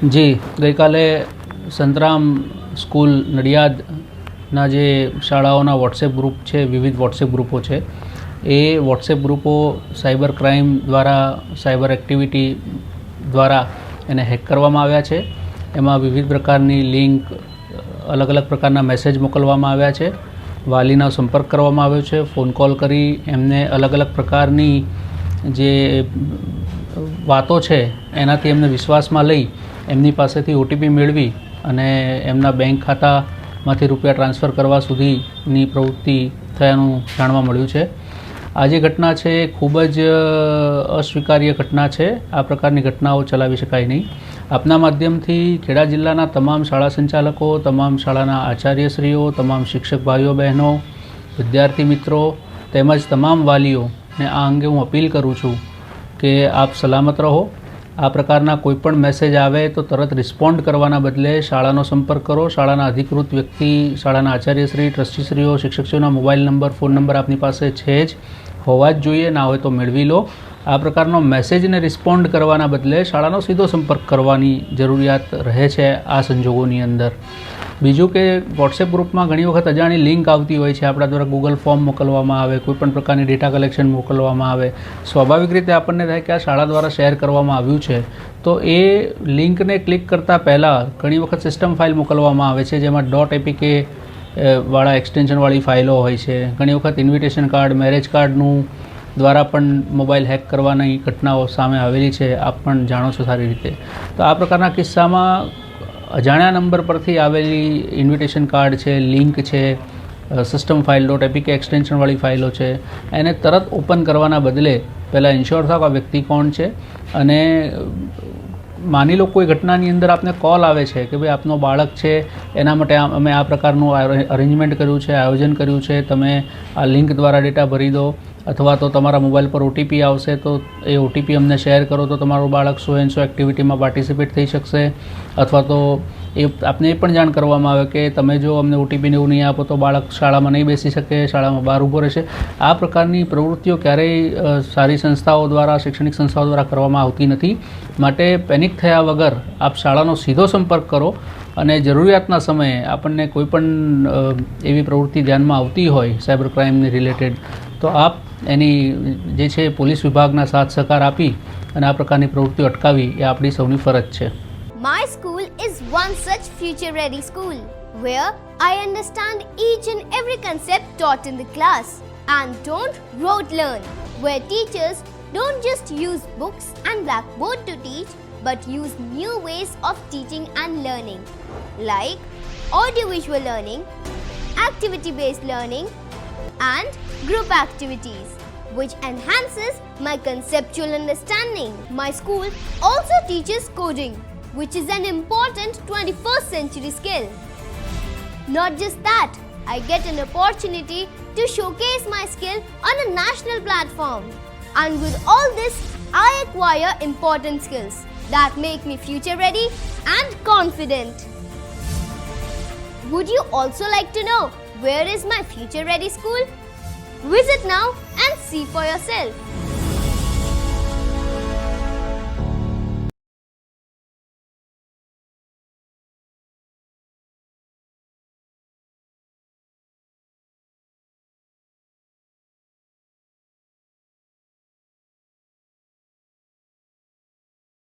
જી, ગઈકાલે સંતરામ સ્કૂલ નડિયાદના જે શાળાઓના વોટ્સએપ ગ્રુપ છે, વિવિધ વોટ્સએપ ગ્રુપો છે, એ વોટ્સએપ ગ્રુપો સાયબર ક્રાઇમ દ્વારા, સાયબર એક્ટિવિટી દ્વારા એને હેક કરવામાં આવ્યા છે. એમાં વિવિધ પ્રકારની લિંક, અલગ અલગ પ્રકારના મેસેજ મોકલવામાં આવ્યા છે. વાલીનો સંપર્ક કરવામાં આવ્યો છે. ફોન કોલ કરી એમને અલગ અલગ પ્રકારની જે વાતો છે એનાથી એમને વિશ્વાસમાં લઈ એમની પાસેથી ઓટીપી મેળવી અને એમના બેંક ખાતામાંથી રૂપિયા ટ્રાન્સફર કરવા સુધીની પ્રવૃત્તિ થયાનું જાણવા મળ્યું છે. આ જે ઘટના છે એ ખૂબ જ અસ્વીકાર્ય ઘટના છે. આ પ્રકારની ઘટનાઓ ચલાવી શકાય નહીં. આપના માધ્યમથી ખેડા જિલ્લાના તમામ શાળા સંચાલકો, તમામ શાળાના આચાર્યશ્રીઓ, તમામ શિક્ષક ભાઈઓ બહેનો, વિદ્યાર્થી મિત્રો તેમજ તમામ વાલીઓને આ અંગે હું અપીલ કરું છું કે આપ સલામત રહો. આ પ્રકારના કોઈપણ મેસેજ આવે તો તરત રિસ્પોન્ડ કરવાના બદલે શાળાનો સંપર્ક કરો. શાળાના અધિકૃત વ્યક્તિ, શાળાના આચાર્યશ્રી, ટ્રસ્ટીશ્રીઓ, શિક્ષકશ્રીઓના મોબાઈલ નંબર, ફોન નંબર આપની પાસે છે જ, હોવા જ જોઈએ. ના હોય તો મેળવી લો. આ પ્રકારનો મેસેજને રિસ્પોન્ડ કરવાના બદલે શાળાનો સીધો સંપર્ક કરવાની જરૂરિયાત રહે છે આ સંજોગોની અંદર. બીજું કે વોટ્સએપ ગ્રુપમાં ઘણી વખત અજાણી લિંક આવતી હોય છે. આપણા દ્વારા ગૂગલ ફોર્મ મોકલવામાં આવે, કોઈપણ પ્રકારની ડેટા કલેક્શન મોકલવામાં આવે. સ્વાભાવિક રીતે આપણને થાય કે આ શાળા દ્વારા શેર કરવામાં આવ્યું છે, તો એ લિંકને ક્લિક કરતાં પહેલાં ઘણી વખત સિસ્ટમ ફાઇલ મોકલવામાં આવે છે, જેમાં .apk વાળા એક્સટેન્શનવાળી ફાઇલો હોય છે. ઘણી વખત ઇન્વિટેશન કાર્ડ, મેરેજ કાર્ડનું દ્વારા પણ મોબાઈલ હેક કરવાની ઘટનાઓ સામે આવેલી છે. આપ પણ જાણો છો સારી રીતે. તો આ પ્રકારના કિસ્સામાં અજાણ્યા નંબર પરથી આવેલી ઇન્વિટેશન કાર્ડ છે, લિંક છે, સિસ્ટમ ફાઇલ .apk એક્સટેન્શનવાળી ફાઇલો છે, એને તરત ઓપન કરવાના બદલે પહેલાં ઇન્શ્યોર થાવ કે આ વ્યક્તિ કોણ છે. અને માની લો કોઈ ઘટનાની અંદર આપને કોલ આવે છે કે ભાઈ આપનો બાળક છે, એના માટે અમે આ પ્રકારનું અરેન્જમેન્ટ કર્યું છે, આયોજન કર્યું છે, તમે આ લિંક દ્વારા ડેટા ભરી દો, અથવા તો તમારા મોબાઈલ પર ઓટીપી આવશે તો એ ઓટીપી અમને શેર કરો તો તમારું બાળક સો એન્ડ સો એક્ટિવિટીમાં પાર્ટિસિપેટ થઈ શકશે. અથવા તો આપને એ પણ જાણ કરવામાં આવે કે તમે જો અમને ઓટીપીને એવું નહીં આપો તો બાળક શાળામાં નહીં બેસી શકે, શાળામાં બહાર ઊભો રહેશે. આ પ્રકારની પ્રવૃત્તિઓ ક્યારેય સારી સંસ્થાઓ દ્વારા, શૈક્ષણિક સંસ્થાઓ દ્વારા કરવામાં આવતી નથી. માટે પેનિક થયા વગર આપ શાળાનો સીધો સંપર્ક કરો અને જરૂરિયાતના સમયે આપણને કોઈપણ એવી પ્રવૃત્તિ ધ્યાનમાં આવતી હોય સાયબર ક્રાઇમની રિલેટેડ, તો આપ એની જે છે પોલીસ વિભાગના સાથ સહકાર આપી અને આ પ્રકારની પ્રવૃત્તિઓ અટકાવી એ આપણી સૌની ફરજ છે. My school is one such future-ready school where I understand each and every concept taught in the class and don't rote learn, where teachers don't just use books and blackboard to teach but use new ways of teaching and learning like audiovisual learning, activity-based learning and group activities, which enhances my conceptual understanding. My school also teaches coding, which is an important 21st century skill. Not just that, I get an opportunity to showcase my skill on a national platform. And with all this, I acquire important skills that make me future ready and confident. Would you also like to know where is my future ready school? Visit now and see for yourself.